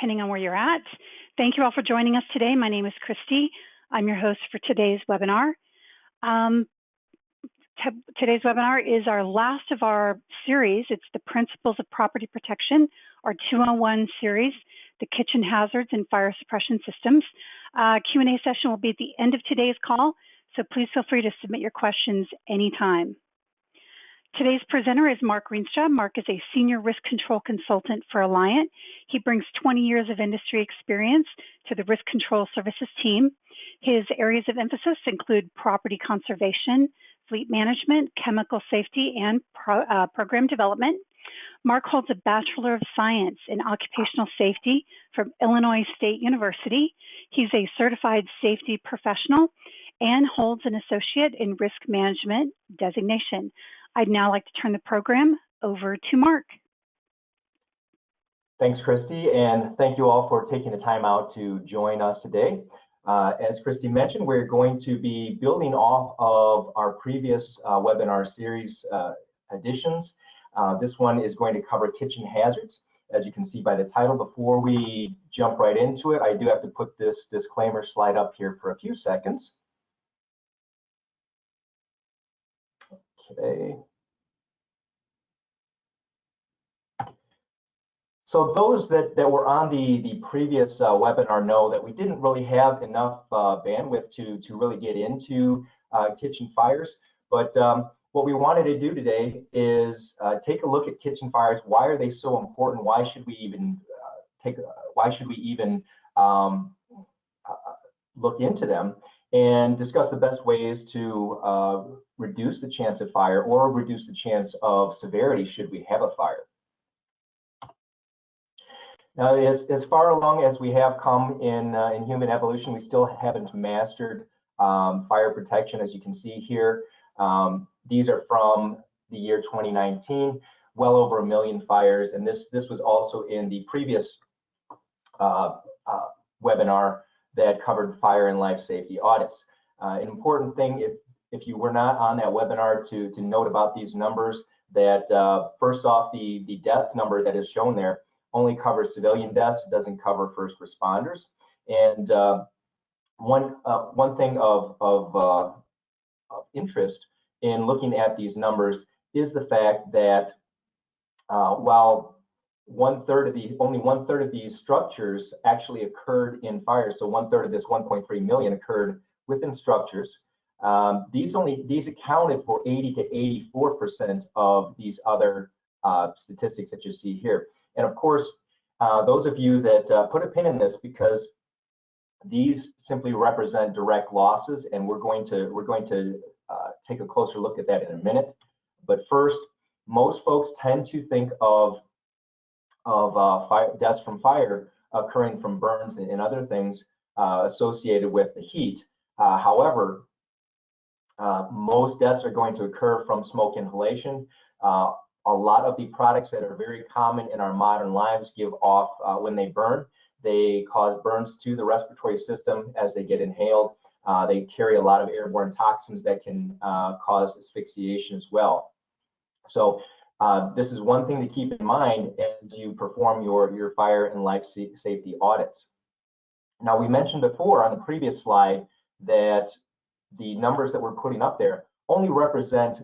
depending on where you're at. Thank you all for joining us today. My name is Christy. I'm your host for today's webinar. Today's webinar is our last of our series. It's the Principles of Property Protection, our 201 series, the Kitchen Hazards and Fire Suppression Systems. Q&A session will be at the end of today's call, so please feel free to submit your questions anytime. Today's presenter is Mark Rienstra. Mark is a Senior Risk Control Consultant for Alliant. He brings 20 years of industry experience to the Risk Control Services team. His areas of emphasis include property conservation, fleet management, chemical safety, and program development. Mark holds a Bachelor of Science in Occupational Safety from Illinois State University. He's a certified safety professional and holds an Associate in Risk Management designation. I'd now like to turn the program over to Mark. Thanks, Christy, and thank you all for taking the time out to join us today. As Christy mentioned, we're going to be building off of our previous webinar series editions. This one is going to cover kitchen hazards. As you can see by the title, before we jump right into it, I do have to put this disclaimer slide up here for a few seconds. Okay. So those that were on the previous webinar know that we didn't really have enough bandwidth to really get into kitchen fires. But what we wanted to do today is take a look at kitchen fires. Why are they so important? Why should we even look into them, and discuss the best ways to reduce the chance of fire or reduce the chance of severity should we have a fire. Now, as far along as we have come in human evolution, we still haven't mastered fire protection. As you can see here, these are from the year 2019, well over 1 million fires, and this was also in the previous webinar that covered fire and life safety audits. An important thing, if you were not on that webinar, to note about these numbers, that first off, the death number that is shown there only covers civilian deaths. It doesn't cover first responders. And one thing of interest in looking at these numbers is the fact that while only one third of these structures actually occurred in fires, so 1/3 of this 1.3 million occurred within structures. These accounted for 80 to 84% of these other statistics that you see here. And of course, those of you that put a pin in this, because these simply represent direct losses, and we're going to take a closer look at that in a minute. But first, most folks tend to think of deaths from fire occurring from burns and other things associated with the heat. However, most deaths are going to occur from smoke inhalation. A lot of the products that are very common in our modern lives give off, when they burn, they cause burns to the respiratory system as they get inhaled. They carry a lot of airborne toxins that can cause asphyxiation as well. So this is one thing to keep in mind as you perform your fire and life safety audits. Now, we mentioned before on the previous slide that the numbers that we're putting up there only represent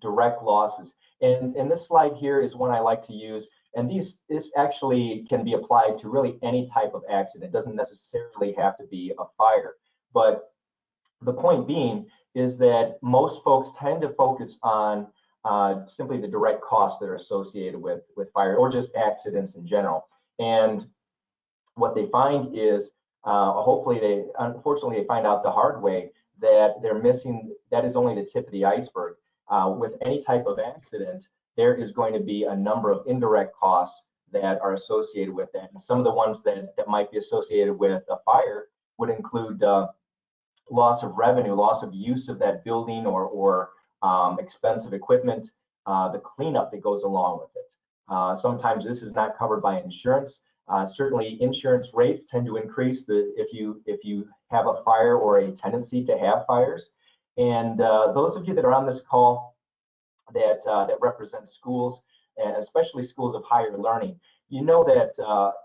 direct losses. And this slide here is one I like to use. And this actually can be applied to really any type of accident. It doesn't necessarily have to be a fire. But the point being is that most folks tend to focus on simply the direct costs that are associated with fire, or just accidents in general. And what they find is, unfortunately, they find out the hard way that they're missing, that is only the tip of the iceberg. With any type of accident, there is going to be a number of indirect costs that are associated with that. And some of the ones that might be associated with a fire would include loss of revenue, loss of use of that building, or expensive equipment, the cleanup that goes along with it. Sometimes this is not covered by insurance. Certainly, insurance rates tend to increase if you have a fire or a tendency to have fires. And those of you that are on this call that represent schools, and especially schools of higher learning, you know that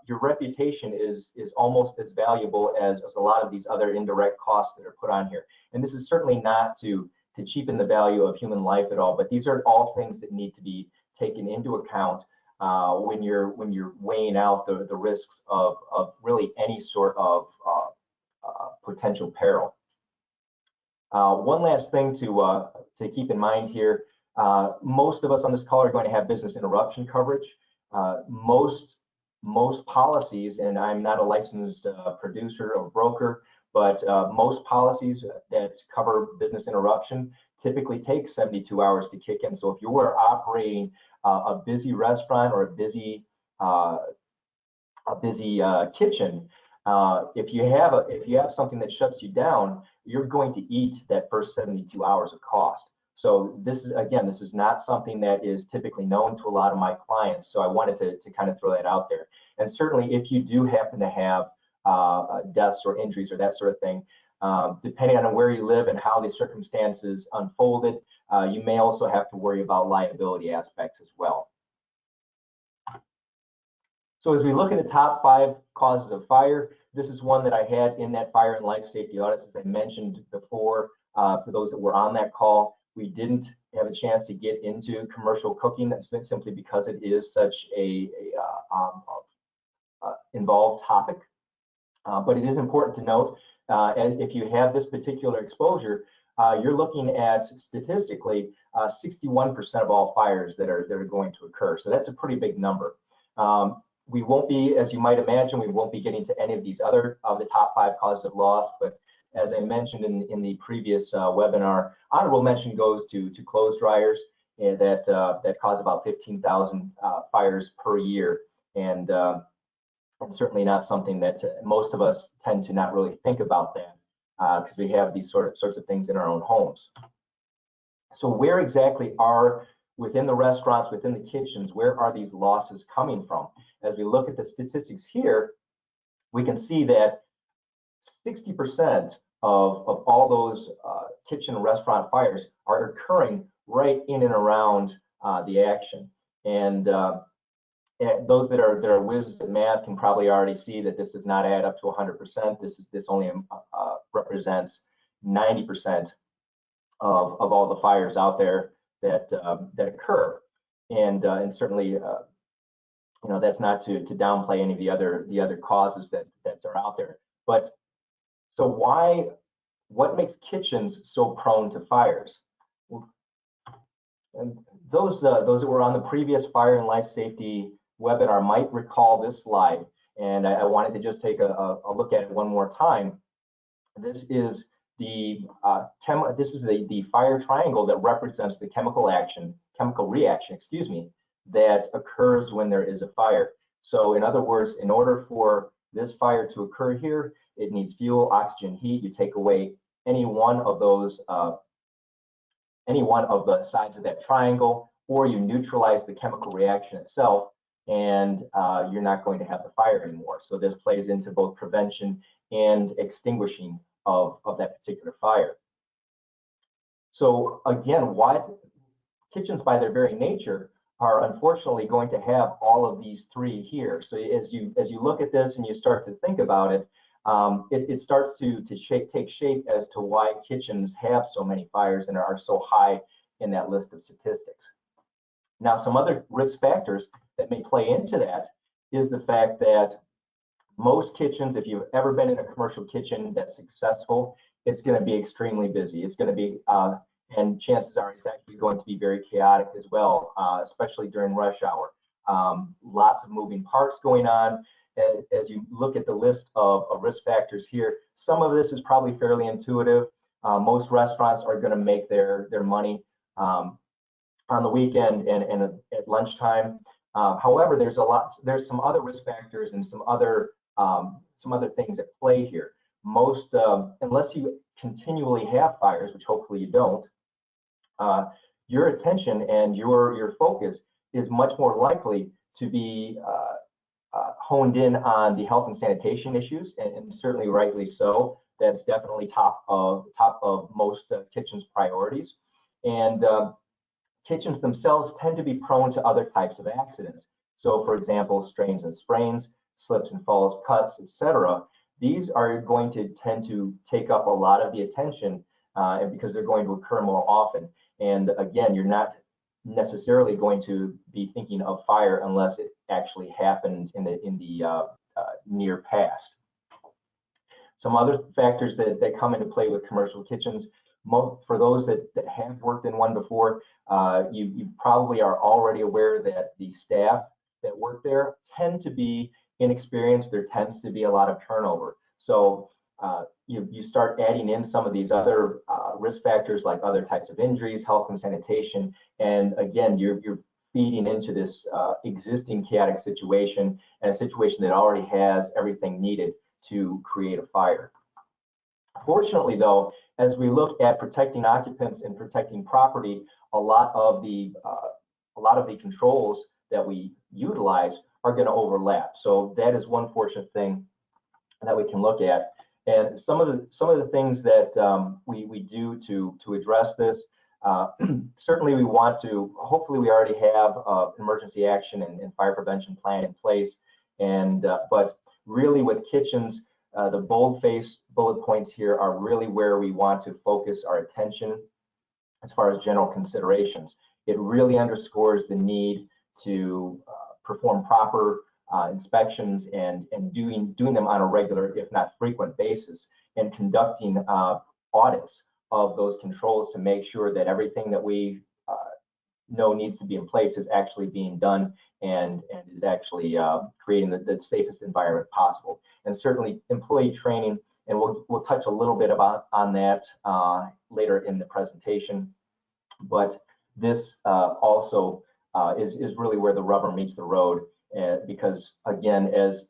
your reputation is almost as valuable as a lot of these other indirect costs that are put on here. And this is certainly not to cheapen the value of human life at all, but these are all things that need to be taken into account when you're weighing out the risks of really any sort of potential peril. One last thing to keep in mind here, most of us on this call are going to have business interruption coverage. Most policies, and I'm not a licensed producer or broker, but most policies that cover business interruption typically take 72 hours to kick in. So if you were operating a busy restaurant or a busy kitchen, if you have something that shuts you down, you're going to eat that first 72 hours of cost. So this is not something that is typically known to a lot of my clients. So I wanted to kind of throw that out there. And certainly if you do happen to have deaths or injuries or that sort of thing, depending on where you live and how the circumstances unfolded, you may also have to worry about liability aspects as well. So as we look at the top 5 causes of fire, this is one that I had in that fire and life safety audit, as I mentioned before. For those that were on that call, we didn't have a chance to get into commercial cooking. That's simply because it is such a involved topic. But it is important to note, and if you have this particular exposure, you're looking at statistically 61% of all fires that are going to occur. So that's a pretty big number. We won't be, as you might imagine, we won't be getting to any of these other of the top 5 causes of loss, but as I mentioned in the previous webinar, honorable mention goes to clothes dryers that cause about 15,000 fires per year, and certainly not something that most of us tend to not really think about that because we have these sorts of things in our own homes. So where exactly are, within the restaurants, within the kitchens, where are these losses coming from? As we look at the statistics here, we can see that 60% of all those kitchen and restaurant fires are occurring right in and around the action. And those that are whizzes at math can probably already see that this does not add up to 100%. This only represents 90% of all the fires out there that occur, and certainly that's not to downplay any of the other causes that are out there. But so what makes kitchens so prone to fires? And those that were on the previous fire and life safety webinar might recall this slide, and I wanted to just take a look at it one more time. This is the fire triangle that represents the chemical reaction, that occurs when there is a fire. So in other words, in order for this fire to occur here, it needs fuel, oxygen, heat. You take away any one of those, any one of the sides of that triangle, or you neutralize the chemical reaction itself, and you're not going to have the fire anymore. So this plays into both prevention and extinguishing of that particular fire. So again, kitchens by their very nature are unfortunately going to have all of these 3 here. So as you look at this and you start to think about it, it starts to take shape as to why kitchens have so many fires and are so high in that list of statistics. Now, some other risk factors that may play into that is the fact that most kitchens, if you've ever been in a commercial kitchen that's successful, it's going to be extremely busy. It's going to be, and chances are it's actually going to be very chaotic as well, especially during rush hour. Lots of moving parts going on. As you look at the list of risk factors here, some of this is probably fairly intuitive. Most restaurants are going to make their money on the weekend and at lunchtime. However, there's some other risk factors and some other things at play here. Most, unless you continually have fires, which hopefully you don't, your attention and your focus is much more likely to be honed in on the health and sanitation issues, and certainly rightly so. That's definitely top of most kitchens' priorities. And kitchens themselves tend to be prone to other types of accidents. So for example, strains and sprains, slips and falls, cuts, etc. These are going to tend to take up a lot of the attention and because they're going to occur more often. And again, you're not necessarily going to be thinking of fire unless it actually happened in the near past. Some other factors that come into play with commercial kitchens, for those that have worked in one before, you probably are already aware that the staff that work there tend to be inexperienced. There tends to be a lot of turnover. So you start adding in some of these other risk factors like other types of injuries, health and sanitation, and again, you're feeding into this existing chaotic situation and a situation that already has everything needed to create a fire. Fortunately, though, as we look at protecting occupants and protecting property, a lot of the controls that we utilize are going to overlap. So that is one fortunate thing that we can look at. And some of the things that we do to address this, certainly we want to. Hopefully, we already have emergency action and fire prevention plan in place. And but really, with kitchens, the bold-faced bullet points here are really where we want to focus our attention as far as general considerations. It really underscores the need to perform proper inspections and doing them on a regular, if not frequent basis, and conducting audits of those controls to make sure that everything that we know needs to be in place is actually being done and is actually creating the safest environment possible. And certainly employee training, and we'll touch a little bit on that later in the presentation. But this also is really where the rubber meets the road, because again, as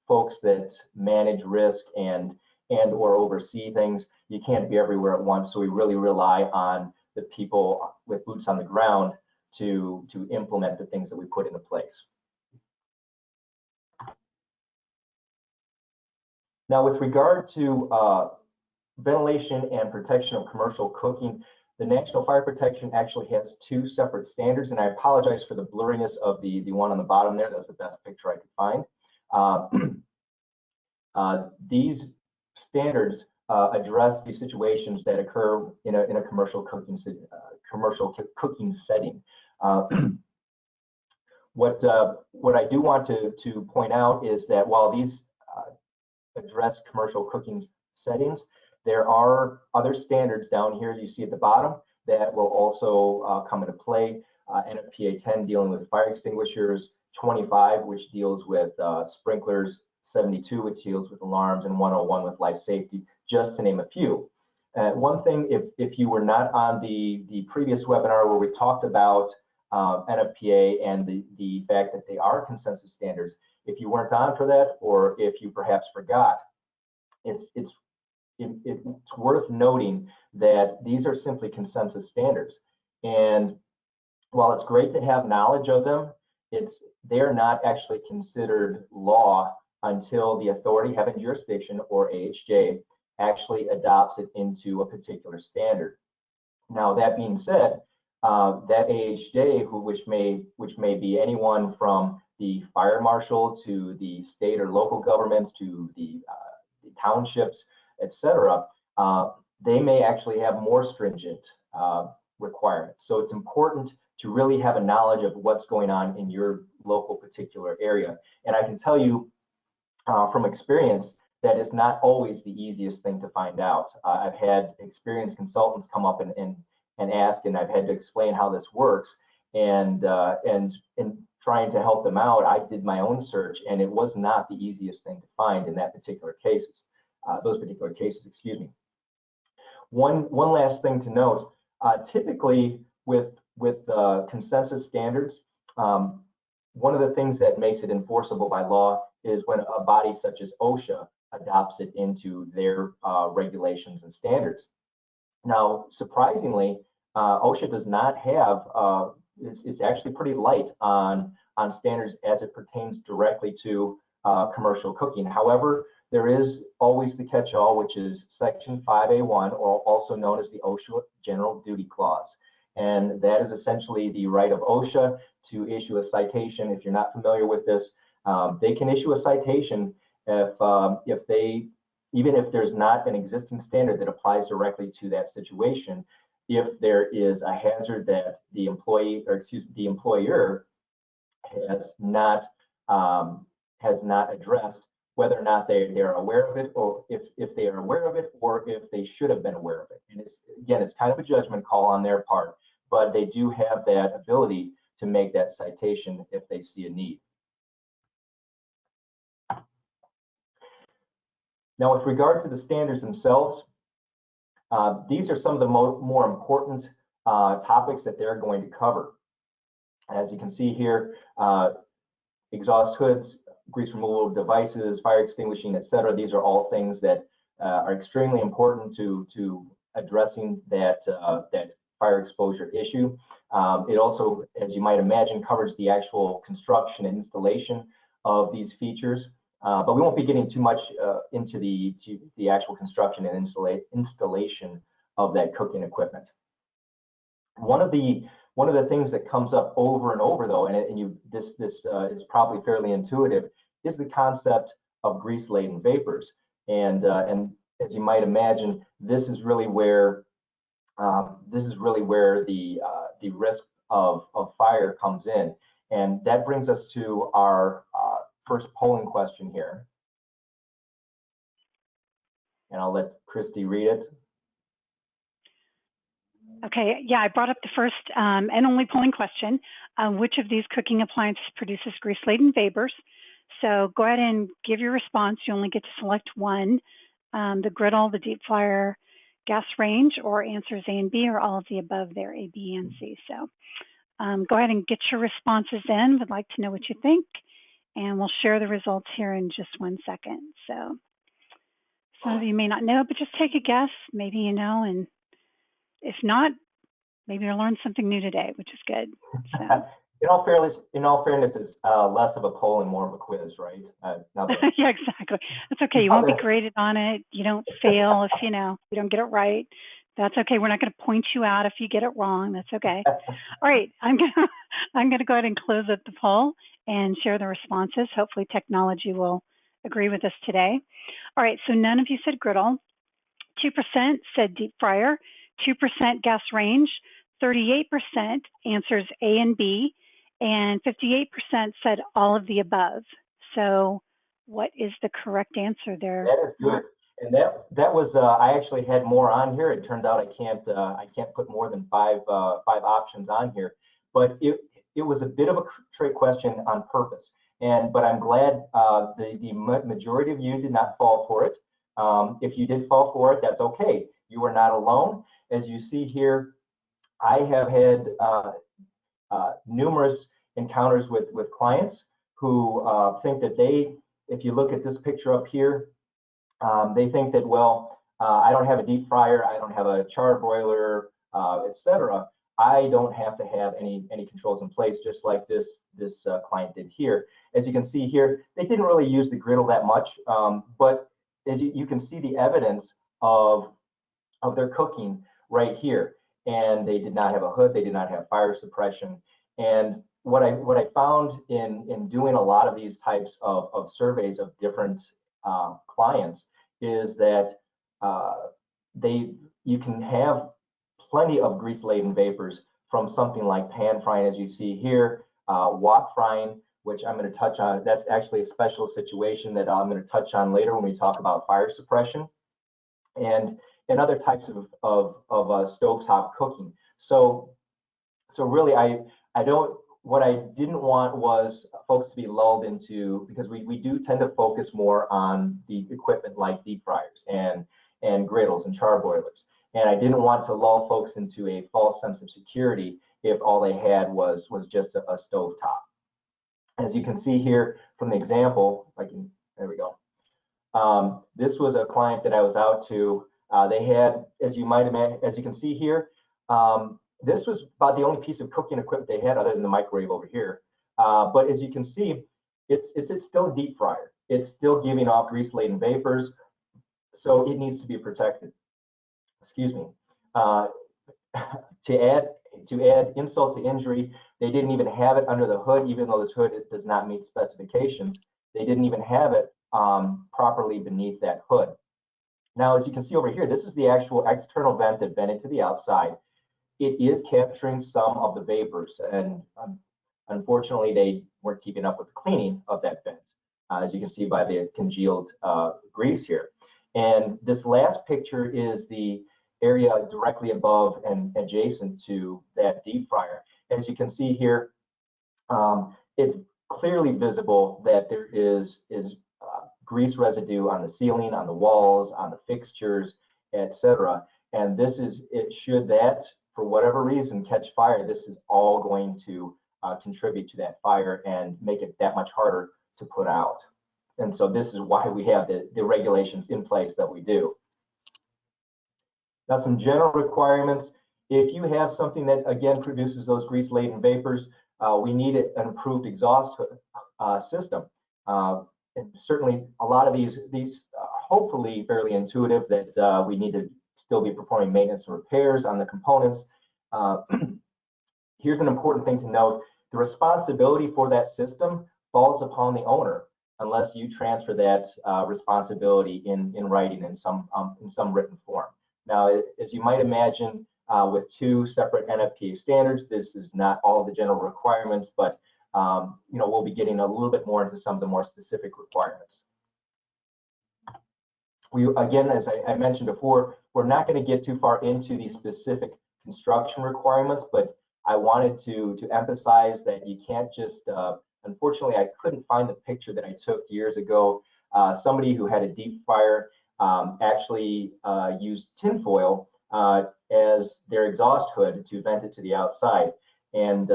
folks that manage risk and or oversee things, you can't be everywhere at once. So we really rely on the people with boots on the ground to implement the things that we put into place. Now, with regard to ventilation and protection of commercial cooking, the National Fire Protection actually has two separate standards, and I apologize for the blurriness of the one on the bottom there. That's the best picture I could find. These standards address the situations that occur in a commercial cooking setting. What I do want to point out is that while these address commercial cooking settings, there are other standards down here you see at the bottom that will also come into play. NFPA 10 dealing with fire extinguishers, 25 which deals with sprinklers, 72 which deals with alarms, and 101 with life safety, just to name a few. One thing, if you were not on the previous webinar where we talked about NFPA and the fact that they are consensus standards, if you weren't on for that, or if you perhaps forgot, it's worth noting that these are simply consensus standards. And while it's great to have knowledge of them, they're not actually considered law until the authority having jurisdiction, or AHJ, actually adopts it into a particular standard. Now, that being said, that AHJ, which may be anyone from the fire marshal to the state or local governments to the townships, etc., they may actually have more stringent requirements. So it's important to really have a knowledge of what's going on in your local particular area. And I can tell you from experience that it's not always the easiest thing to find out. I've had experienced consultants come up and ask, and I've had to explain how this works. And in trying to help them out, I did my own search, and it was not the easiest thing to find in that particular cases. Those particular cases, excuse me. One last thing to note, typically with consensus standards, one of the things that makes it enforceable by law is when a body such as OSHA adopts it into their regulations and standards. Now, surprisingly, OSHA does not have, it's actually pretty light on standards as it pertains directly to commercial cooking. However, there is always the catch-all, which is Section 5A1, or also known as the OSHA General Duty Clause. And that is essentially the right of OSHA to issue a citation. If you're not familiar with this, they can issue a citation if they, even if there's not an existing standard that applies directly to that situation, if there is a hazard that the employee, or excuse me, the employer has not addressed, whether or not they are aware of it, or if they are aware of it, or if they should have been aware of it. And it's kind of a judgment call on their part, but they do have that ability to make that citation if they see a need. Now, with regard to the standards themselves, these are some of the more important topics that they're going to cover. As you can see here, exhaust hoods, grease removal devices, fire extinguishing, etc. These are all things that are extremely important to addressing that fire exposure issue. It also, as you might imagine, covers the actual construction and installation of these features. But we won't be getting too much into the actual construction and installation of that cooking equipment. One of the things that comes up over and over, though, and this is probably fairly intuitive, is the concept of grease-laden vapors. And as you might imagine, this is really where the risk of fire comes in. And that brings us to our first polling question here. And I'll let Christy read it. Okay, yeah, I brought up the first and only polling question. Which of these cooking appliances produces grease-laden vapors? So go ahead and give your response. You only get to select one, the griddle, the deep fryer, gas range, or answers A and B, or all of the above there, A, B, and C. So go ahead and get your responses in. We'd like to know what you think, and we'll share the results here in just 1 second. So some of you may not know, but just take a guess. Maybe you know, and if not, maybe you'll learn something new today, which is good. So. In all fairness, it's less of a poll and more of a quiz, right? Yeah, exactly. That's okay. You won't be graded on it. You don't fail if you don't get it right. That's okay. We're not going to point you out if you get it wrong. That's okay. All right, I'm gonna go ahead and close up the poll and share the responses. Hopefully, technology will agree with us today. All right. So none of you said griddle. 2% said deep fryer. 2% gas range. 38% answers A and B. And 58% said all of the above. So what is the correct answer there? That is good. And that was I actually had more on here. It turns out I can't put more than five options on here. But it was a bit of a trick question on purpose. But I'm glad the majority of you did not fall for it. If you did fall for it, that's okay. You are not alone. As you see here, I have had numerous encounters with clients who think that if you look at this picture up here, they think that, well, I don't have a deep fryer, I don't have a char broiler, etc. I don't have to have any controls in place, just like this client did here. As you can see here, they didn't really use the griddle that much, but as you can see the evidence of their cooking right here. And they did not have a hood, they did not have fire suppression. And what I found in doing a lot of these types of surveys of different clients is that you can have plenty of grease-laden vapors from something like pan frying, as you see here, wok frying, which I'm going to touch on. That's actually a special situation that I'm going to touch on later when we talk about fire suppression, and other types of stovetop cooking. So really, what I didn't want was folks to be lulled into, because we do tend to focus more on the equipment like deep fryers and griddles and char boilers. And I didn't want to lull folks into a false sense of security if all they had was just a stovetop. As you can see here from the example, there we go. This was a client that I was out to. They had, as you might imagine, as you can see here, this was about the only piece of cooking equipment they had other than the microwave over here. But as you can see, it's still a deep fryer. It's still giving off grease-laden vapors, so it needs to be protected. Excuse me. To to add insult to injury, they didn't even have it under the hood, even though this hood does not meet specifications. They didn't even have it properly beneath that hood. Now, as you can see over here, this is the actual external vent that vented to the outside. It is capturing some of the vapors, and unfortunately, they weren't keeping up with the cleaning of that vent, as you can see by the congealed grease here. And this last picture is the area directly above and adjacent to that deep fryer. As you can see here, it's clearly visible that there is grease residue on the ceiling, on the walls, on the fixtures, etc. And this is, should that, for whatever reason, catch fire, this is all going to contribute to that fire and make it that much harder to put out. And so this is why we have the regulations in place that we do. Now, some general requirements. If you have something that, again, produces those grease-laden vapors, we need an improved exhaust system. And certainly, a lot of these hopefully fairly intuitive, that we need to still be performing maintenance and repairs on the components. Here's an important thing to note. The responsibility for that system falls upon the owner, unless you transfer that responsibility in writing in some written form. Now, as you might imagine, with two separate NFPA standards, this is not all of the general requirements, but we'll be getting a little bit more into some of the more specific requirements. We, again, as I mentioned before, we're not going to get too far into the specific construction requirements, but I wanted to emphasize that you can't just, unfortunately, I couldn't find the picture that I took years ago. Somebody who had a deep fryer actually used tinfoil as their exhaust hood to vent it to the outside. And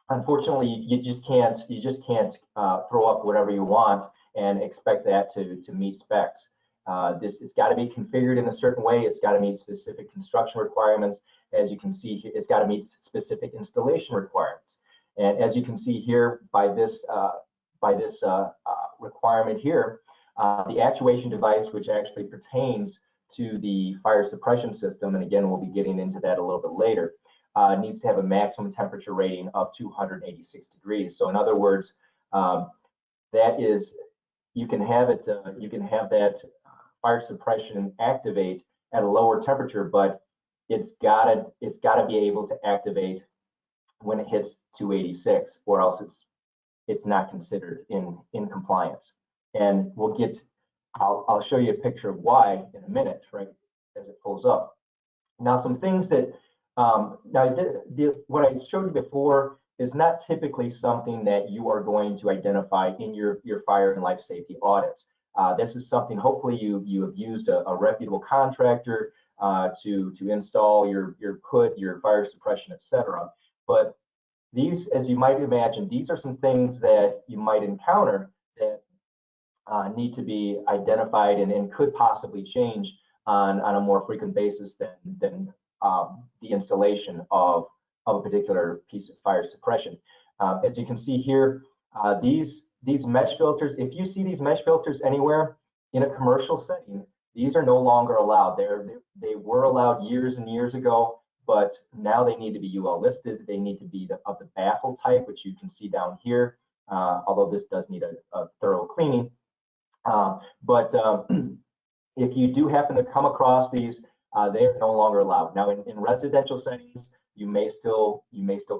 unfortunately, you just can't throw up whatever you want and expect that to meet specs. It's got to be configured in a certain way. It's got to meet specific construction requirements. As you can see here, it's got to meet specific installation requirements. And as you can see here by this requirement here, the actuation device, which actually pertains to the fire suppression system, and again, we'll be getting into that a little bit later, needs to have a maximum temperature rating of 286 degrees. So in other words, that is, you can have that fire suppression activate at a lower temperature, but it's gotta be able to activate when it hits 286, or else it's not considered in compliance. And I'll show you a picture of why in a minute, right, as it pulls up. Now, some things that what I showed you before is not typically something that you are going to identify in your fire and life safety audits. This is something, hopefully you have used a reputable contractor to install your hood, your fire suppression, etc. But these, as you might imagine, these are some things that you might encounter that need to be identified and could possibly change on a more frequent basis than the installation of a particular piece of fire suppression. As you can see here, these mesh filters, if you see these mesh filters anywhere in a commercial setting, these are no longer allowed. They were allowed years and years ago, but now they need to be UL listed. They need to be of the baffle type, which you can see down here, although this does need a thorough cleaning. But if you do happen to come across these, they are no longer allowed. Now, in residential settings, you may still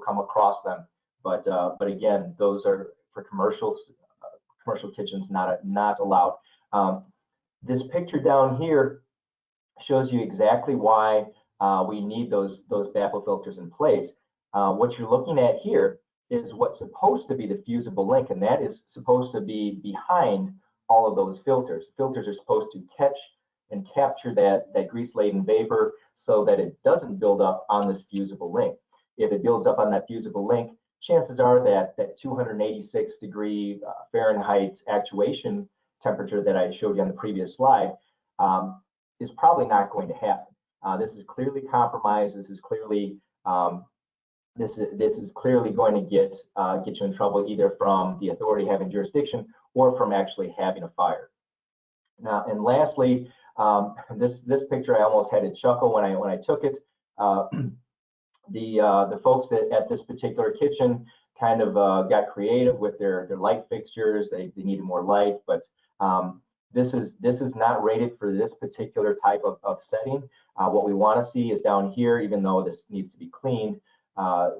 come across them, but again, those are for commercial kitchens, not allowed. This picture down here shows you exactly why we need those baffle filters in place. What you're looking at here is what's supposed to be the fusible link, and that is supposed to be behind all of those filters. Filters are supposed to catch and capture that grease-laden vapor so that it doesn't build up on this fusible link. If it builds up on that fusible link, chances are that 286 degree Fahrenheit actuation temperature that I showed you on the previous slide is probably not going to happen. This is clearly compromised. This is clearly going to get you in trouble, either from the authority having jurisdiction or from actually having a fire. Now, and lastly, this picture, I almost had a chuckle when I took it. the folks at this particular kitchen kind of got creative with their light fixtures. They needed more light, but this is not rated for this particular type of setting. What we want to see is down here, even though this needs to be cleaned,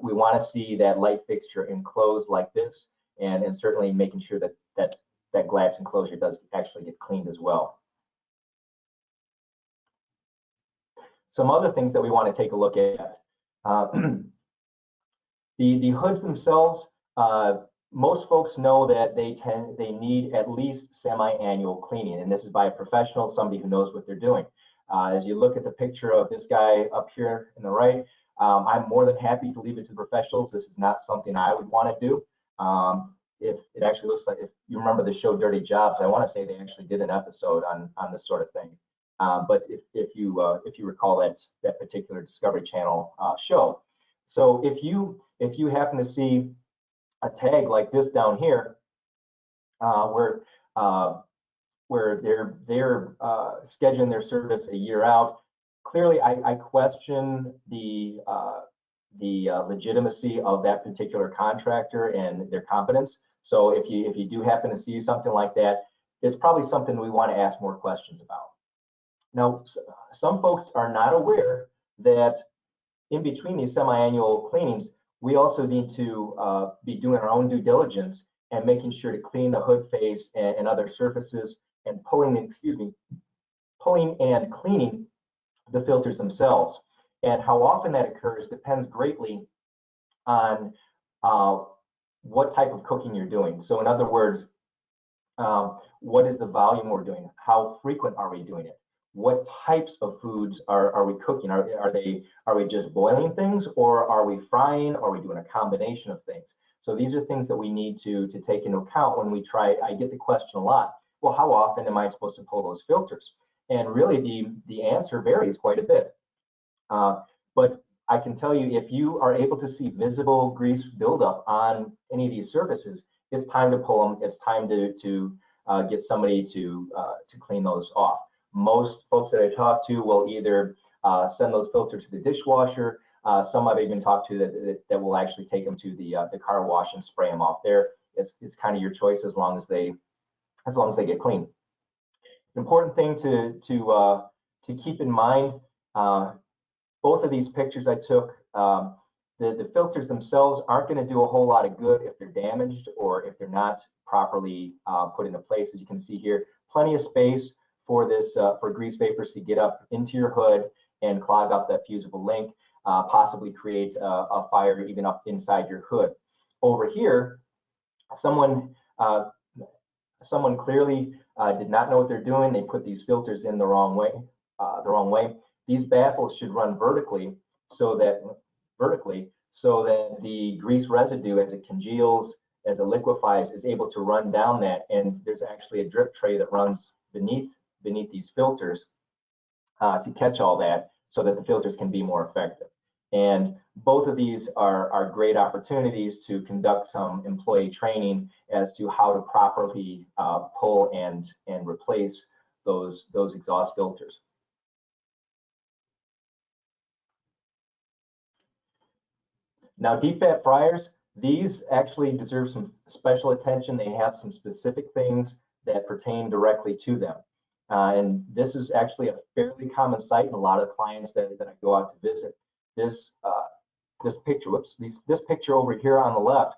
we want to see that light fixture enclosed like this, and certainly making sure that glass enclosure does actually get cleaned as well. Some other things that we want to take a look at. The hoods themselves, most folks know that they need at least semi-annual cleaning, and this is by a professional, somebody who knows what they're doing. As you look at the picture of this guy up here in the right, I'm more than happy to leave it to professionals. This is not something I would want to do. If it actually looks like, if you remember the show Dirty Jobs, I want to say they actually did an episode on this sort of thing. But if you recall that particular Discovery Channel show, so if you happen to see a tag like this down here, where they're scheduling their service a year out, clearly I question the legitimacy of that particular contractor and their competence. So if you do happen to see something like that, it's probably something we want to ask more questions about. Now, some folks are not aware that in between these semi-annual cleanings, we also need to be doing our own due diligence and making sure to clean the hood face and other surfaces, and pulling and cleaning the filters themselves. And how often that occurs depends greatly on what type of cooking you're doing. So in other words, what is the volume we're doing? How frequent are we doing it? What types of foods are we cooking? Are we just boiling things, or are we frying? Or are we doing a combination of things? So these are things that we need to take into account when we try. I get the question a lot, well, how often am I supposed to pull those filters? And really the answer varies quite a bit. But I can tell you, if you are able to see visible grease buildup on any of these surfaces, it's time to pull them. It's time to get somebody to clean those off. Most folks that I talk to will either send those filters to the dishwasher. Some I've even talked to that will actually take them to the car wash and spray them off there. It's kind of your choice as long as they get clean. Important thing to keep in mind. Both of these pictures I took, the filters themselves aren't going to do a whole lot of good if they're damaged or if they're not properly put into place. As you can see here, plenty of space for this for grease vapors to get up into your hood and clog up that fusible link, possibly create a fire even up inside your hood. Over here, someone clearly did not know what they're doing. They put these filters in the wrong way. These baffles should run vertically so that the grease residue, as it congeals, as it liquefies, is able to run down that. And there's actually a drip tray that runs beneath these filters to catch all that, so that the filters can be more effective. And both of these are great opportunities to conduct some employee training as to how to properly pull and replace those exhaust filters. Now, deep fat fryers, these actually deserve some special attention. They have some specific things that pertain directly to them. And this is actually a fairly common sight in a lot of clients that I go out to visit. This picture over here on the left,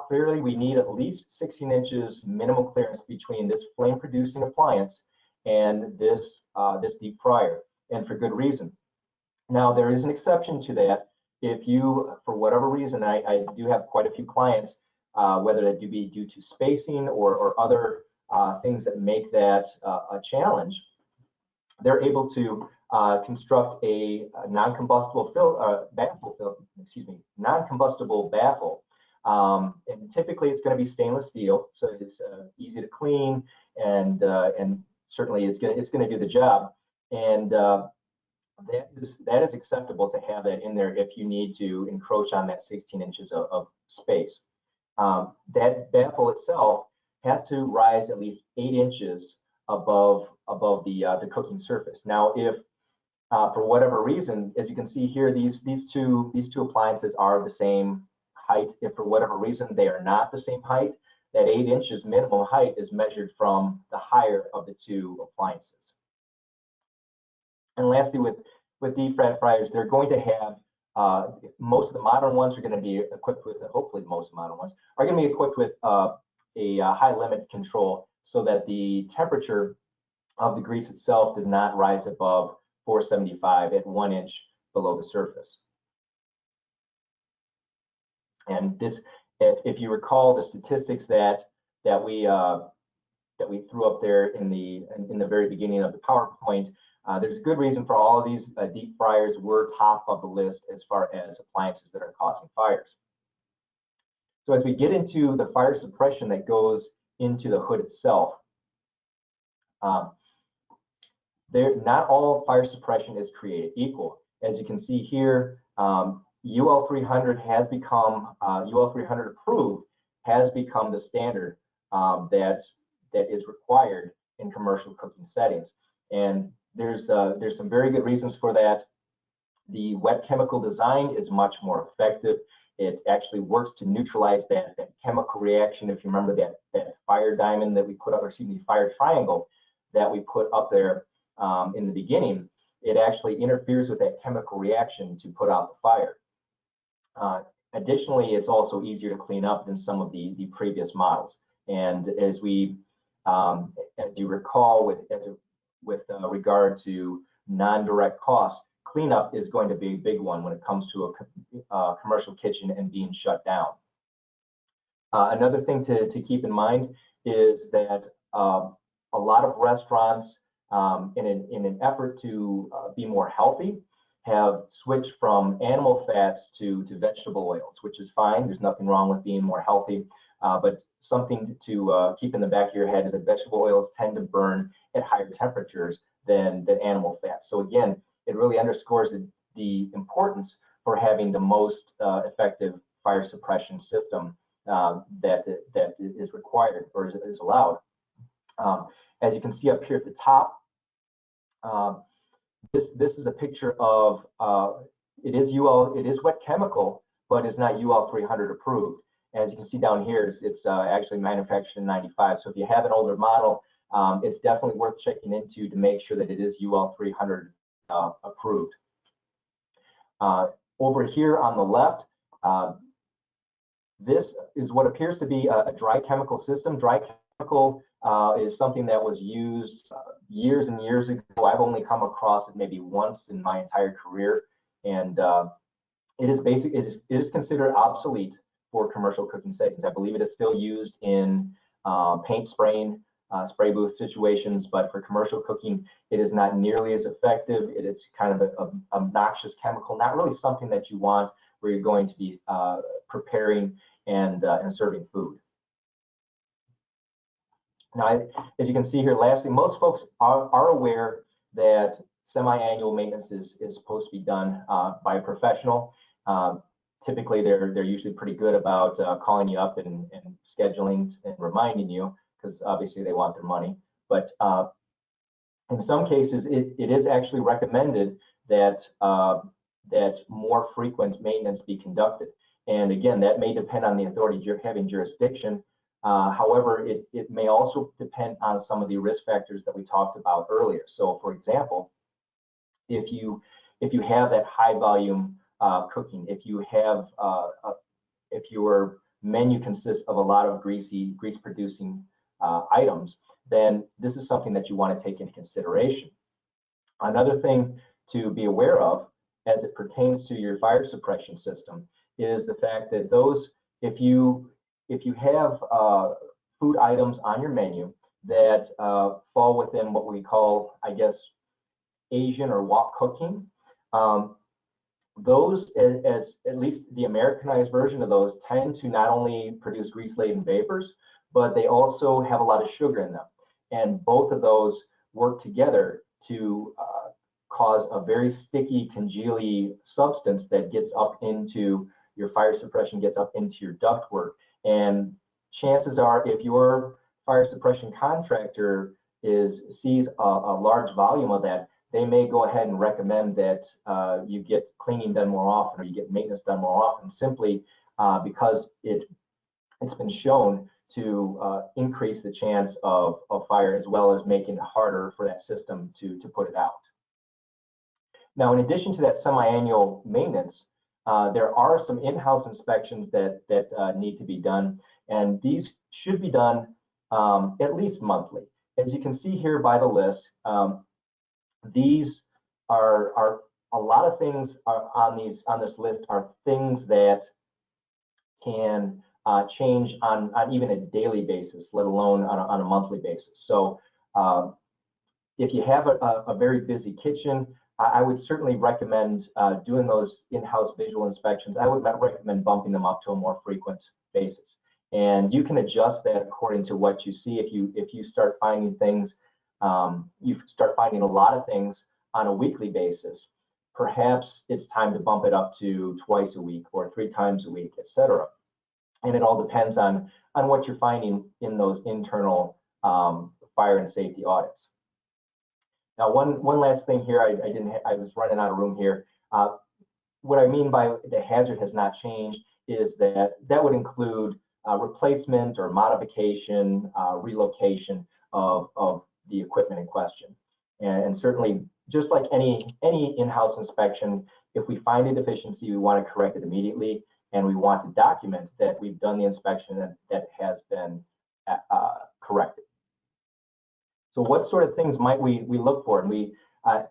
clearly we need at least 16 inches minimum clearance between this flame producing appliance and this deep fryer, and for good reason. Now, there is an exception to that. If you, for whatever reason, I do have quite a few clients, whether it be due to spacing or other things that make that a challenge, they're able to construct a non-combustible non-combustible baffle. And typically it's going to be stainless steel, so it's easy to clean, and certainly it's going to do the job. And that is acceptable to have that in there if you need to encroach on that 16 inches of space. That baffle itself has to rise at least 8 inches above the cooking surface. Now, if for whatever reason, as you can see here, these two appliances are the same height. If for whatever reason they are not the same height, that 8 inches minimum height is measured from the higher of the two appliances. And lastly, with deep fat fryers, they're going to have most of the modern ones are going to be equipped with, hopefully most modern ones are going to be equipped with a high limit control, so that the temperature of the grease itself does not rise above 475 at 1 inch below the surface. And this, if you recall the statistics that we threw up there in the very beginning of the PowerPoint, there's a good reason for all of these. Deep fryers were top of the list as far as appliances that are causing fires. So as we get into the fire suppression that goes into the hood itself, not all fire suppression is created equal. As you can see here, UL 300 has become, UL 300 approved has become the standard that is required in commercial cooking settings. And there's some very good reasons for that. The wet chemical design is much more effective. It actually works to neutralize that chemical reaction. If you remember that fire diamond that we put up, or excuse me, fire triangle that we put up there in the beginning, it actually interferes with that chemical reaction to put out the fire. Additionally, it's also easier to clean up than some of the previous models. And as we, as you recall, with regard to non-direct costs, cleanup is going to be a big one when it comes to a commercial kitchen and being shut down. Another thing to keep in mind is that a lot of restaurants, in an effort to be more healthy, have switched from animal fats to vegetable oils, which is fine. There's nothing wrong with being more healthy, but something to keep in the back of your head is that vegetable oils tend to burn at higher temperatures than animal fats. So again, it really underscores the importance for having the most effective fire suppression system that is required or is allowed. As you can see up here at the top, this is a picture of it is wet chemical, but it's not UL 300 approved. As you can see down here, it's actually manufactured in '95. So if you have an older model, it's definitely worth checking into to make sure that it is UL 300 approved. Over here on the left, this is what appears to be a dry chemical system. Dry chemical is something that was used years and years ago. I've only come across it maybe once in my entire career, and it is considered obsolete for commercial cooking settings. I believe it is still used in paint spraying, spray booth situations, but for commercial cooking, it is not nearly as effective. It is kind of an obnoxious chemical, not really something that you want where you're going to be preparing and serving food. Now, as you can see here, lastly, most folks are aware that semi-annual maintenance is supposed to be done by a professional. Typically, they're usually pretty good about calling you up and scheduling and reminding you, because obviously they want their money. But in some cases, it is actually recommended that that more frequent maintenance be conducted. And again, that may depend on the authority having jurisdiction. However, it may also depend on some of the risk factors that we talked about earlier. So, for example, if you have that high volume cooking, if your menu consists of a lot of grease producing items, then this is something that you want to take into consideration. Another thing to be aware of as it pertains to your fire suppression system is the fact that if you have food items on your menu that fall within what we call, I guess, Asian or wok cooking, those, as at least the Americanized version of those, tend to not only produce grease-laden vapors, but they also have a lot of sugar in them. And both of those work together to cause a very sticky, congealy substance that gets up into your fire suppression, gets up into your ductwork. And chances are, if your fire suppression contractor sees a large volume of that, they may go ahead and recommend that you get cleaning done more often, or you get maintenance done more often, simply because it's been shown to increase the chance of fire, as well as making it harder for that system to put it out. Now, in addition to that semi-annual maintenance, there are some in-house inspections that need to be done, and these should be done at least monthly. As you can see here by the list, these are a lot of things on this list are things that can change on even a daily basis, let alone on a monthly basis. So if you have a very busy kitchen, I would certainly recommend doing those in-house visual inspections. I would recommend bumping them up to a more frequent basis. And you can adjust that according to what you see. If you start finding things, you start finding a lot of things on a weekly basis, perhaps it's time to bump it up to twice a week or 3 times a week, etc. And it all depends on what you're finding in those internal fire and safety audits. Now, one last thing here, I was running out of room here. What I mean by the hazard has not changed is that would include replacement or modification, relocation of the equipment in question. And certainly, just like any in-house inspection, if we find a deficiency, we want to correct it immediately, and we want to document that we've done the inspection and that has been corrected. So what sort of things might we look for? And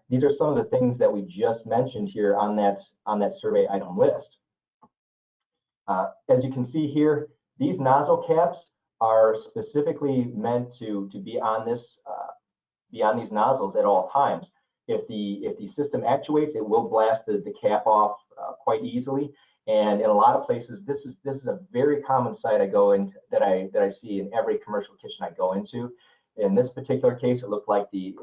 these are some of the things that we just mentioned here on that survey item list. As you can see here, these nozzle caps are specifically meant to be on these nozzles at all times. If the system actuates, it will blast the cap off quite easily. And in a lot of places, this is a very common sight I go in that I see in every commercial kitchen I go into. In this particular case, it looks like the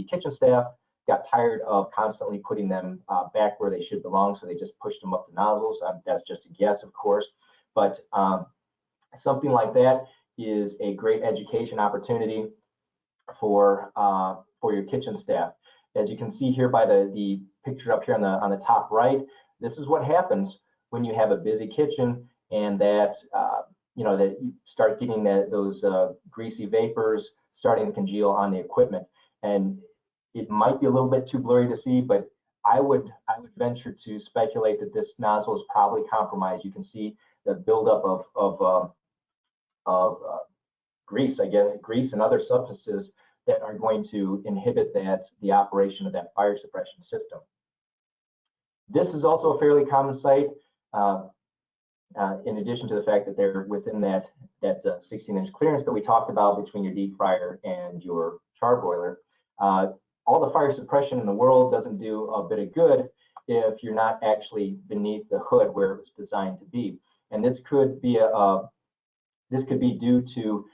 kitchen staff got tired of constantly putting them back where they should belong, so they just pushed them up the nozzles. That's just a guess, of course, but something like that is a great education opportunity for your kitchen staff. As you can see here by the picture up here on the top right, this is what happens when you have a busy kitchen and that that you start getting those greasy vapors starting to congeal on the equipment. And it might be a little bit too blurry to see, but I would venture to speculate that this nozzle is probably compromised. You can see the buildup of grease, grease and other substances that are going to inhibit the operation of that fire suppression system. This is also a fairly common sight. In addition to the fact that they're within that 16-inch clearance that we talked about between your deep fryer and your charbroiler. All the fire suppression in the world doesn't do a bit of good if you're not actually beneath the hood where it was designed to be. And this could be due to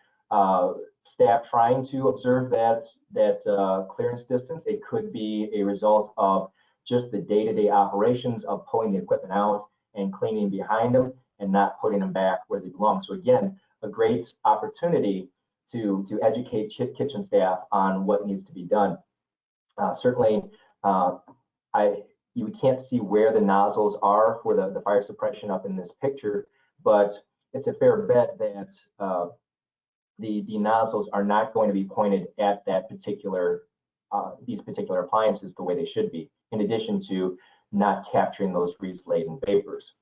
staff trying to observe that clearance distance. It could be a result of just the day-to-day operations of pulling the equipment out and cleaning behind them and not putting them back where they belong. So again, a great opportunity to educate kitchen staff on what needs to be done. Certainly, you can't see where the nozzles are for the fire suppression up in this picture, but it's a fair bet that the nozzles are not going to be pointed at that these particular appliances the way they should be, in addition to not capturing those grease-laden vapors.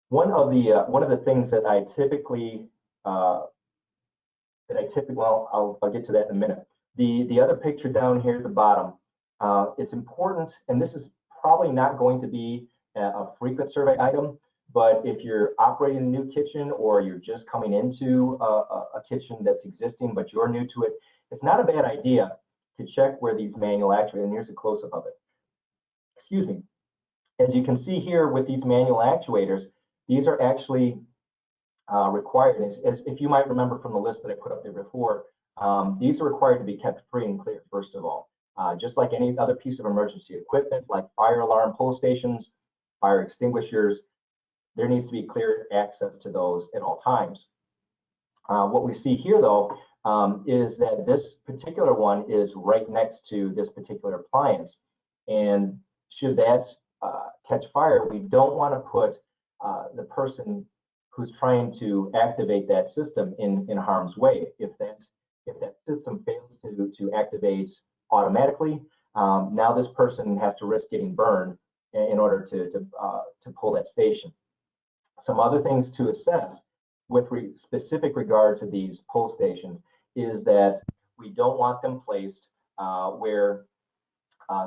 One of the things that I typically well, I'll get to that in a minute. The other picture down here at the bottom, it's important, and this is probably not going to be a frequent survey item, but if you're operating a new kitchen or you're just coming into a kitchen that's existing but you're new to it, it's not a bad idea to check where these manual actuators, and here's a close-up of it. Excuse me. As you can see here with these manual actuators, these are actually required. As if you might remember from the list that I put up there before, these are required to be kept free and clear, first of all. Just like any other piece of emergency equipment, like fire alarm pull stations, fire extinguishers, there needs to be clear access to those at all times. What we see here, though, is that this particular one is right next to this particular appliance. And should that catch fire, we don't want to put the person who's trying to activate that system in harm's way. If that system fails to activate automatically, now this person has to risk getting burned in order to pull that station. Some other things to assess with specific regard to these pull stations is that we don't want them placed where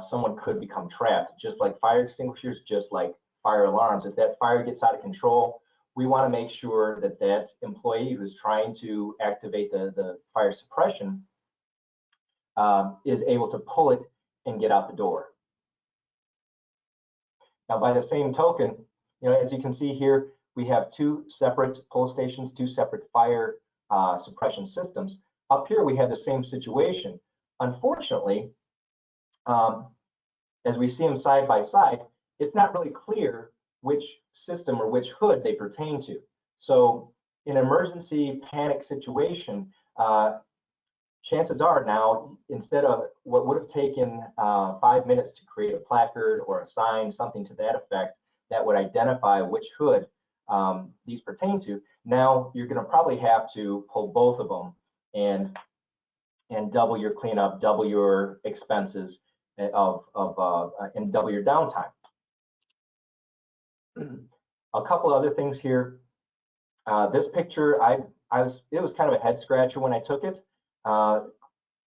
someone could become trapped, just like fire extinguishers, just like fire alarms. If that fire gets out of control, we want to make sure that that employee who's trying to activate the fire suppression is able to pull it and get out the door. Now, by the same token, as you can see here, we have two separate pull stations, two separate fire suppression systems. Up here, we have the same situation. Unfortunately, as we see them side by side, it's not really clear which system or which hood they pertain to. So in an emergency panic situation, chances are now, instead of what would have taken 5 minutes to create a placard or a sign, something to that effect, that would identify which hood these pertain to, now you're going to probably have to pull both of them and double your cleanup, double your expenses and double your downtime. A couple other things here. This picture, it was kind of a head scratcher when I took it.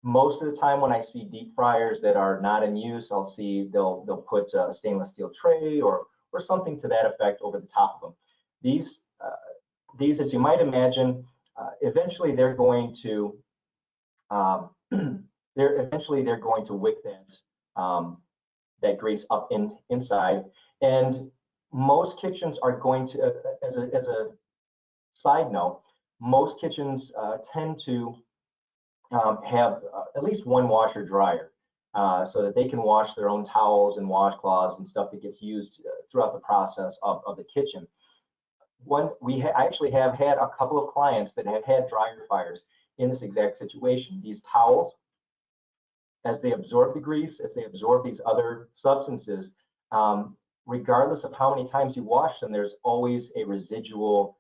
Most of the time when I see deep fryers that are not in use, I'll see they'll put a stainless steel tray or something to that effect over the top of them. These, as you might imagine, eventually they're going to wick that grease up inside, and most kitchens are going to, as a side note, most kitchens tend to have at least one washer dryer so that they can wash their own towels and washcloths and stuff that gets used throughout the process of the kitchen. I actually have had a couple of clients that have had dryer fires in this exact situation. These towels, as they absorb the grease, as they absorb these other substances, regardless of how many times you wash them, there's always a residual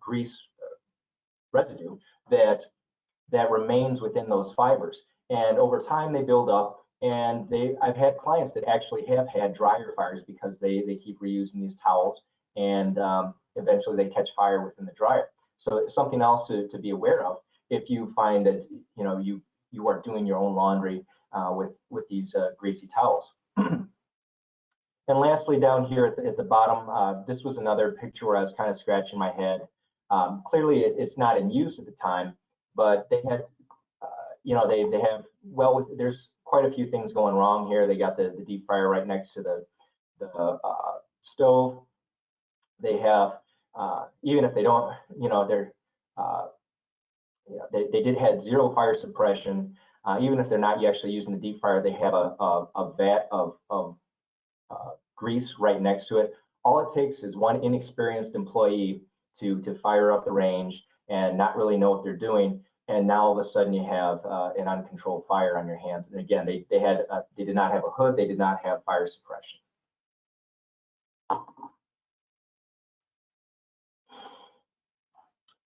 grease residue that remains within those fibers. And over time they build up, and I've had clients that actually have had dryer fires because they keep reusing these towels, and eventually they catch fire within the dryer. So it's something else to be aware of if you find that you are doing your own laundry with these greasy towels. And lastly, down here at the bottom, this was another picture where I was kind of scratching my head. Clearly, it's not in use at the time, but they had, they have, there's quite a few things going wrong here. They got the deep fryer right next to the stove. They have, even if they don't, they did have zero fire suppression. Even if they're not actually using the deep fryer, they have a vat of grease right next to it. All it takes is one inexperienced employee to fire up the range and not really know what they're doing, and now all of a sudden you have an uncontrolled fire on your hands. And again, they did not have a hood, they did not have fire suppression.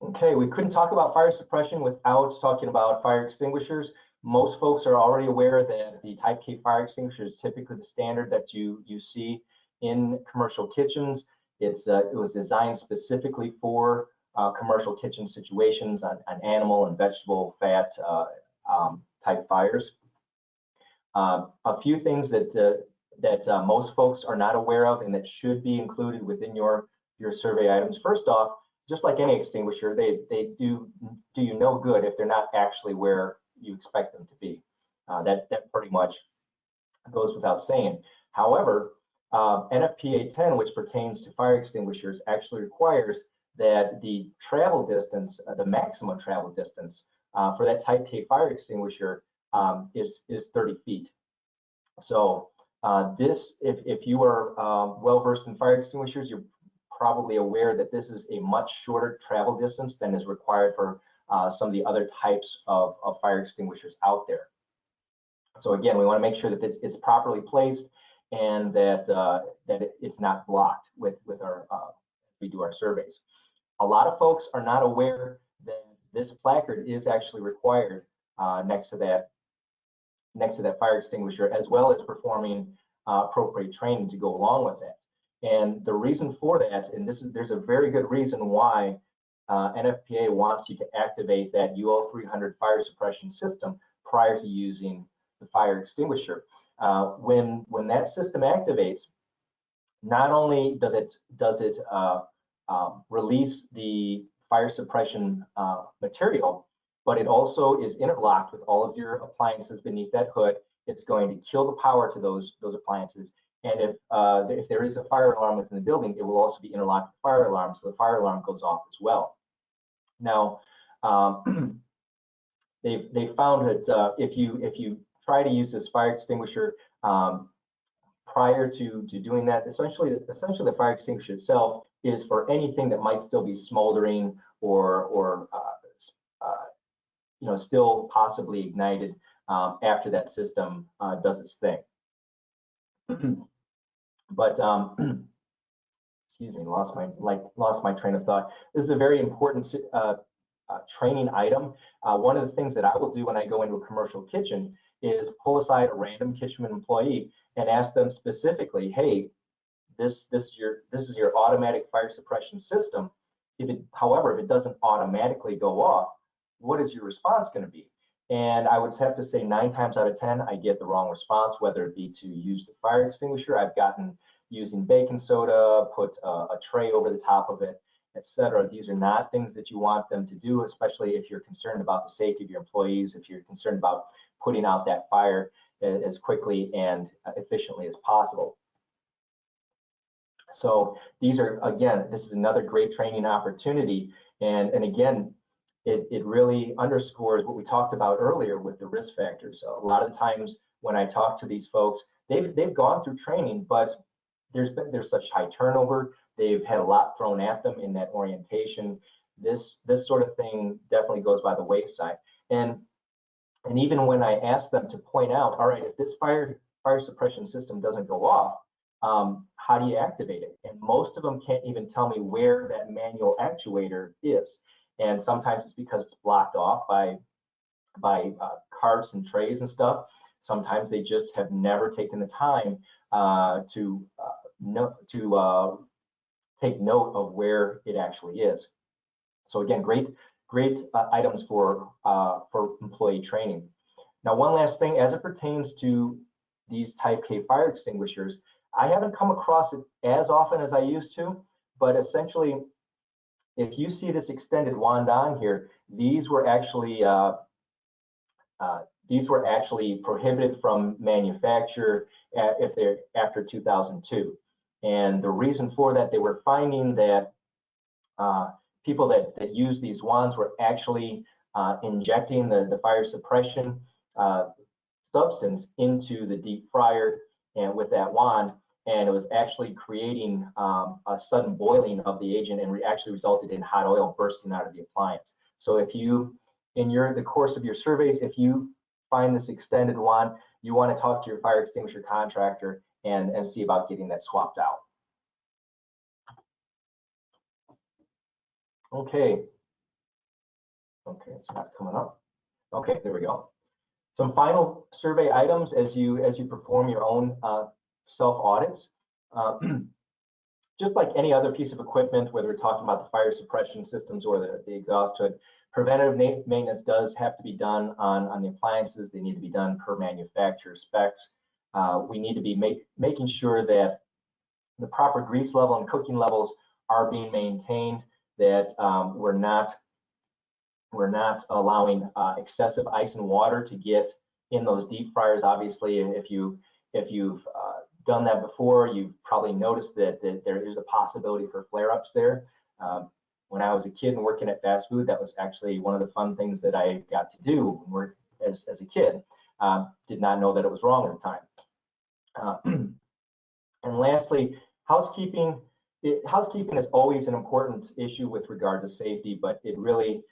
Okay, we couldn't talk about fire suppression without talking about fire extinguishers. Most folks are already aware that the Type K fire extinguisher is typically the standard that you see in commercial kitchens. It was designed specifically for commercial kitchen situations on animal and vegetable fat type fires. A few things that most folks are not aware of and that should be included within your survey items. First off, just like any extinguisher, they do you no good if they're not actually where you expect them to be. That pretty much goes without saying. However, NFPA 10, which pertains to fire extinguishers, actually requires that the travel distance, the maximum travel distance for that Type K fire extinguisher is 30 feet. So if you are well versed in fire extinguishers, you're probably aware that this is a much shorter travel distance than is required for some of the other types of fire extinguishers out there. So again, we want to make sure that it's properly placed and that it's not blocked with our we do our surveys. A lot of folks are not aware that this placard is actually required next to that fire extinguisher, as well as performing appropriate training to go along with that. And the reason for that, and there's a very good reason why NFPA wants you to activate that UL 300 fire suppression system prior to using the fire extinguisher. When that system activates, not only does it release the fire suppression material, but it also is interlocked with all of your appliances beneath that hood. It's going to kill the power to those appliances. And if there is a fire alarm within the building, it will also be interlocked with fire alarm, so the fire alarm goes off as well. Now, they found that if you try to use this fire extinguisher prior to doing that, essentially the fire extinguisher itself is for anything that might still be smoldering or still possibly ignited after that system does its thing. But excuse me, lost my train of thought. This is a very important training item. One of the things that I will do when I go into a commercial kitchen is pull aside a random kitchen employee and ask them specifically, hey, this is your automatic fire suppression system. However, if it doesn't automatically go off, what is your response going to be? And I would have to say 9 times out of 10, I get the wrong response, whether it be to use the fire extinguisher. I've gotten using baking soda, put a tray over the top of it, etc. These are not things that you want them to do, especially if you're concerned about the safety of your employees, if you're concerned about putting out that fire as quickly and efficiently as possible. So these are, again, this is another great training opportunity. And again, it really underscores what we talked about earlier with the risk factors. So a lot of the times when I talk to these folks, they've gone through training, but there's such high turnover. They've had a lot thrown at them in that orientation. This sort of thing definitely goes by the wayside. And even when I ask them to point out, all right, if this fire suppression system doesn't go off, how do you activate it? And most of them can't even tell me where that manual actuator is. And sometimes it's because it's blocked off by carts and trays and stuff. Sometimes they just have never taken the time to take note of where it actually is. So again, great items for employee training. Now, one last thing, as it pertains to these Type K fire extinguishers, I haven't come across it as often as I used to, but essentially, if you see this extended wand on here, these were actually prohibited from manufacture if they're after 2002. And the reason for that, they were finding that people that use these wands were actually injecting the fire suppression substance into the deep fryer and with that wand, and it was actually creating a sudden boiling of the agent and actually resulted in hot oil bursting out of the appliance. So if you, in the course of your surveys, if you find this extended wand, you want to talk to your fire extinguisher contractor and see about getting that swapped out. Okay, it's not coming up. Okay, there we go. Some final survey items as you perform your own self audits. Just like any other piece of equipment, whether we're talking about the fire suppression systems or the exhaust hood, preventative maintenance does have to be done on the appliances. They need to be done per manufacturer specs. We need to be making sure that the proper grease level and cooking levels are being maintained, that we're not allowing excessive ice and water to get in those deep fryers. Obviously, if you've done that before, you've probably noticed that there is a possibility for flare-ups there. When I was a kid and working at fast food, that was actually one of the fun things that I got to do as a kid. Did not know that it was wrong at the time. And lastly, housekeeping. Housekeeping is always an important issue with regard to safety, but it really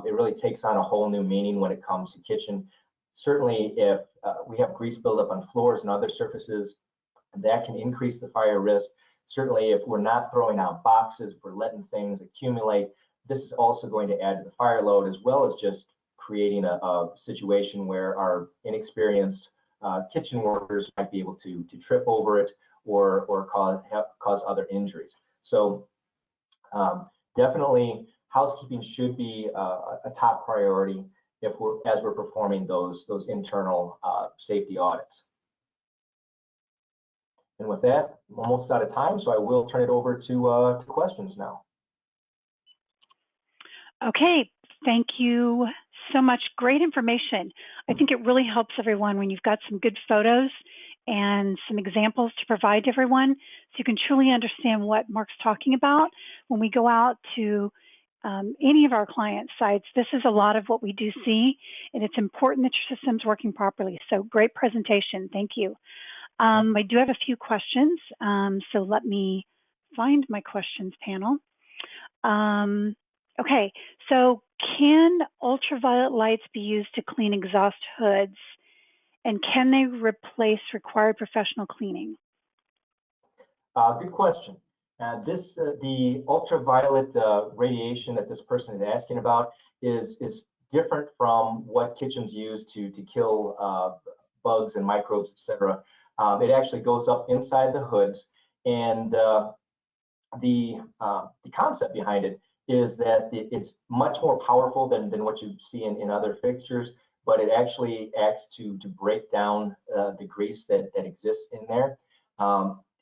it really takes on a whole new meaning when it comes to kitchen. Certainly, if we have grease buildup on floors and other surfaces, that can increase the fire risk. Certainly, if we're not throwing out boxes, if we're letting things accumulate, this is also going to add to the fire load, as well as just creating a situation where our inexperienced kitchen workers might be able to trip over it or cause other injuries. So definitely housekeeping should be a top priority as we're performing those internal safety audits. And with that, I'm almost out of time, so I will turn it over to questions now. Okay, thank you so much. Great information. I think it really helps everyone when you've got some good photos and some examples to provide to everyone, so you can truly understand what Mark's talking about. When we go out to any of our client sites, this is a lot of what we do see, and it's important that your system's working properly. So great presentation. Thank you. I do have a few questions, so let me find my questions panel. Okay, so can ultraviolet lights be used to clean exhaust hoods, and can they replace required professional cleaning? Good question. The ultraviolet radiation that this person is asking about is different from what kitchens use to kill bugs and microbes, etc. It actually goes up inside the hoods, and the concept behind it is that it's much more powerful than what you see in other fixtures, but it actually acts to break down the grease that exists in there.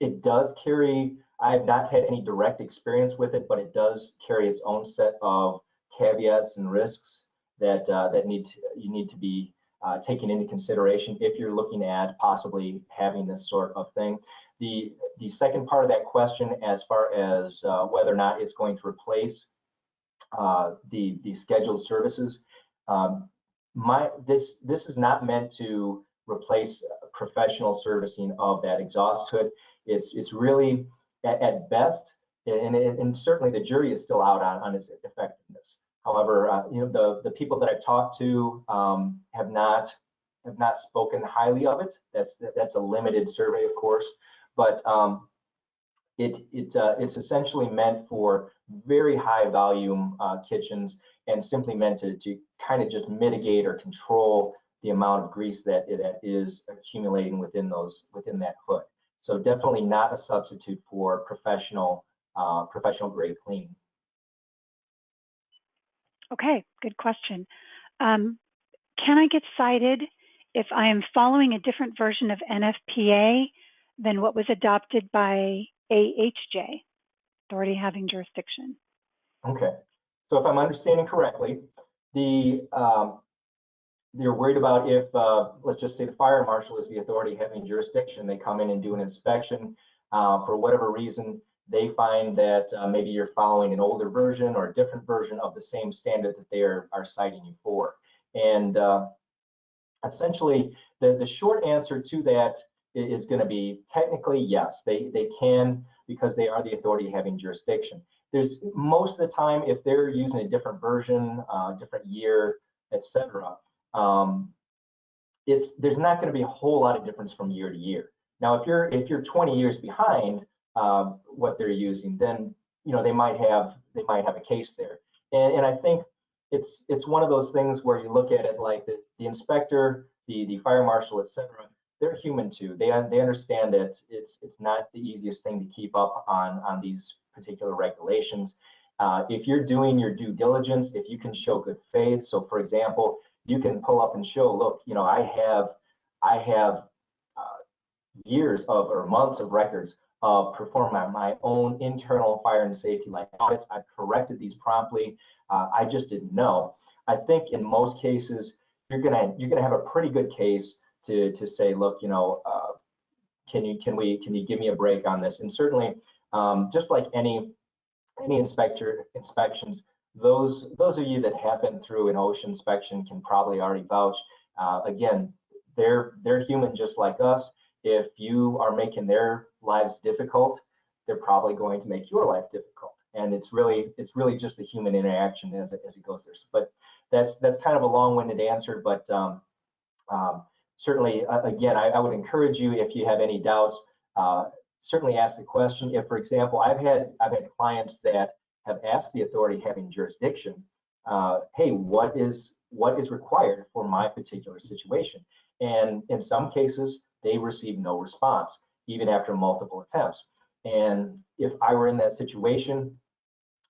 It does carry, I have not had any direct experience with it, but it does carry its own set of caveats and risks that you need to be taken into consideration if you're looking at possibly having this sort of thing. The second part of that question, as far as whether or not it's going to replace the scheduled services, this is not meant to replace professional servicing of that exhaust hood. It's really at best, and certainly the jury is still out on its effectiveness. However, you know, the people that I've talked to have not spoken highly of it. That's a limited survey, of course, but it's essentially meant for very high volume kitchens, and simply meant to kind of just mitigate or control the amount of grease that is accumulating within that hood. So definitely not a substitute for professional grade cleaning. Okay, good question. Can I get cited if I am following a different version of NFPA than what was adopted by AHJ, authority having jurisdiction? Okay, so if I'm understanding correctly, you're worried about if, let's just say the fire marshal is the authority having jurisdiction, they come in and do an inspection. For whatever reason, they find that maybe you're following an older version or a different version of the same standard that they are citing you for. And essentially, the short answer to that is going to be technically yes, they can, because they are the authority having jurisdiction. There's most of the time, if they're using a different version, different year, etc., there's not going to be a whole lot of difference from year to year. Now, if you're 20 years behind what they're using, then you know they might have a case there. And I think it's one of those things where you look at it like the inspector, the fire marshal, etc. They're human too. They understand that it's not the easiest thing to keep up on these particular regulations. If you're doing your due diligence, if you can show good faith, so for example, you can pull up and show, look, you know, I have years of or months of records of performing my own internal fire and safety like audits. I've corrected these promptly. I just didn't know. I think in most cases you're gonna have a pretty good case to say, look, you know, can you give me a break on this? And certainly, just like any inspections, those of you that have been through an OSHA inspection can probably already vouch. Again, they're human just like us. If you are making their lives difficult, they're probably going to make your life difficult. and it's really just the human interaction as it goes there. But that's kind of a long-winded answer, but certainly, again, I would encourage you, if you have any doubts, certainly ask the question. If, for example, I've had clients that have asked the authority having jurisdiction, hey, what is required for my particular situation? And in some cases, they receive no response, even after multiple attempts. And if I were in that situation,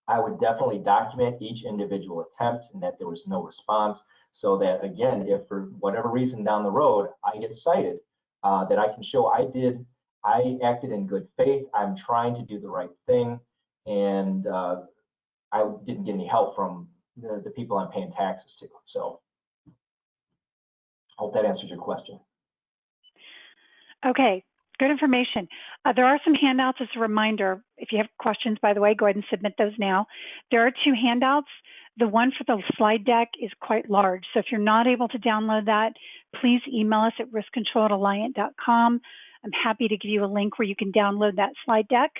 I would definitely document each individual attempt and that there was no response, so that, again, if for whatever reason down the road I get cited, that I can show I acted in good faith, I'm trying to do the right thing, and I didn't get any help from the people I'm paying taxes to. So I hope that answers your question. Okay, good information. There are some handouts as a reminder. If you have questions, by the way, go ahead and submit those now. There are 2 handouts. The one for the slide deck is quite large. So if you're not able to download that, please email us at riskcontrol@alliant.com. I'm happy to give you a link where you can download that slide deck.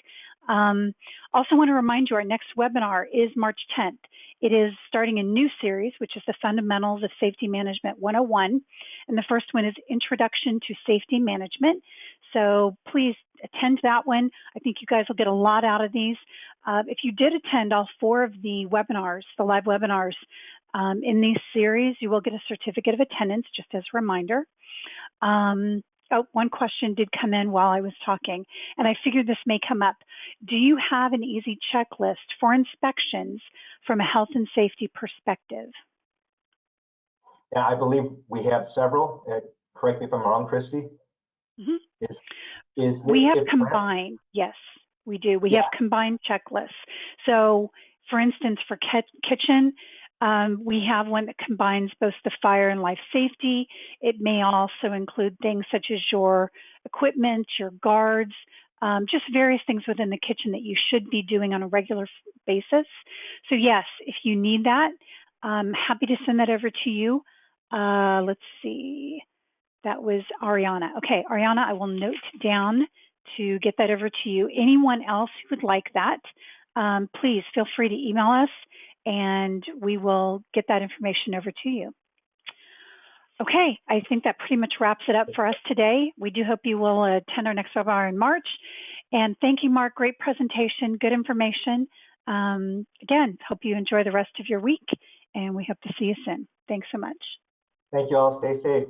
Also want to remind you, our next webinar is March 10th. It is starting a new series, which is the Fundamentals of Safety Management 101. And the first one is Introduction to Safety Management. So please attend that one. I think you guys will get a lot out of these. If you did attend all 4 of the webinars, the live webinars in these series, you will get a certificate of attendance, just as a reminder. Oh, one question did come in while I was talking, and I figured this may come up. Do you have an easy checklist for inspections from a health and safety perspective? Yeah, I believe we have several. Correct me if I'm wrong, Christy. Mm-hmm. We have combined, yes, we do. We have combined checklists. So, for instance, for kitchen, we have one that combines both the fire and life safety. It may also include things such as your equipment, your guards, just various things within the kitchen that you should be doing on a regular basis. So yes, if you need that, I'm happy to send that over to you. Let's see, that was Ariana. Okay, Ariana, I will note down to get that over to you. Anyone else who would like that, please feel free to email us, and we will get that information over to you. Okay, I think that pretty much wraps it up for us today. We do hope you will attend our next webinar in March. And thank you, Mark. Great presentation, good information. Again, hope you enjoy the rest of your week, and we hope to see you soon. Thanks so much. Thank you all. Stay safe.